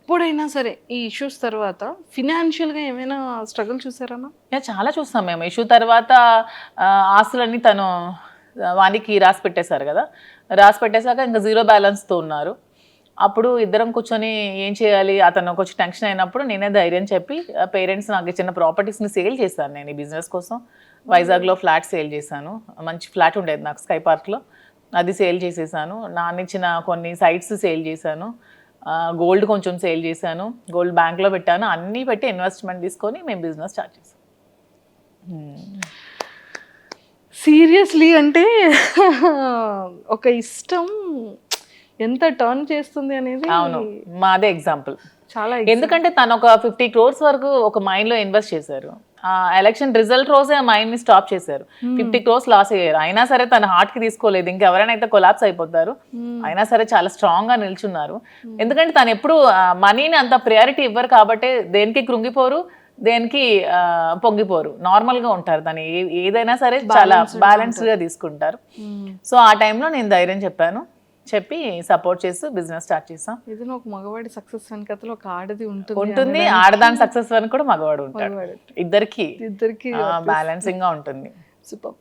ఎప్పుడైనా సరే ఈ ఇష్యూస్ తర్వాత ఫినాన్షియల్గా ఏమైనా స్ట్రగుల్ చూసారమ్మా? చాలా చూస్తాం మేము. ఇష్యూ తర్వాత ఆస్తులన్నీ తను వానికి రాసి పెట్టేశారు కదా, రాసి పెట్టేశాక ఇంకా జీరో బ్యాలెన్స్తో ఉన్నారు. అప్పుడు ఇద్దరం కూర్చొని ఏం చేయాలి, అతను కొంచెం టెన్షన్ అయినప్పుడు నేనే ధైర్యం చెప్పి పేరెంట్స్ నాకు ఇచ్చిన ప్రాపర్టీస్ని సేల్ చేశాను నేను ఈ బిజినెస్ కోసం. వైజాగ్లో ఫ్లాట్ సేల్ చేశాను. మంచి ఫ్లాట్ ఉండేది నాకు స్కై పార్క్లో, అది సేల్ చేసేసాను. నాన్నిచ్చిన కొన్ని సైట్స్ సేల్ చేశాను. గోల్డ్ కొంచెం సేల్ చేశాను. గోల్డ్ బ్యాంక్లో పెట్టాను. అన్నీ పెట్టి ఇన్వెస్ట్మెంట్ తీసుకొని మేము బిజినెస్ స్టార్ట్ చేసాం. సీరియస్లీ అంటే ఒక ఇష్టం ఎంత టర్న్ చేస్తుంది అనేది అవును, మాదే ఎగ్జాంపుల్. చాలా ఎందుకంటే తను ఒక 50 crores వరకు ఒక మైండ్ లో ఇన్వెస్ట్ చేశారు. ఎలక్షన్ రిజల్ట్ రోజే ఆ మైండ్ ని స్టాప్ చేశారు. 50 crores లాస్ అయ్యారు. అయినా సరే తన హార్ట్ కి తీసుకోలేదు. ఇంకెవరైనా అయితే కొలాప్స్ అయిపోతారు. అయినా సరే చాలా స్ట్రాంగ్ గా నిల్చున్నారు. ఎందుకంటే తను ఎప్పుడు మనీని అంత ప్రయారిటీ ఇవ్వరు కాబట్టి దేనికి కృంగిపోరు, దేనికి పొంగిపోరు, నార్మల్ గా ఉంటారు. తను ఏదైనా సరే చాలా బ్యాలెన్స్డ్ గా తీసుకుంటారు. సో ఆ టైంలో నేను ధైర్యం చెప్పి సపోర్ట్ చేస్తూ బిజినెస్ స్టార్ట్ చేసాం. ఏదైనా ఒక మగవాడి సక్సెస్ వెనకతలో ఒక ఆడది ఉంటుంది. ఆడదాని సక్సెస్ అని కూడా మగవాడు ఉంటాడు. ఇద్దరికి ఇద్దరికి బ్యాలెన్సింగ్ గా ఉంటుంది. సూపర్.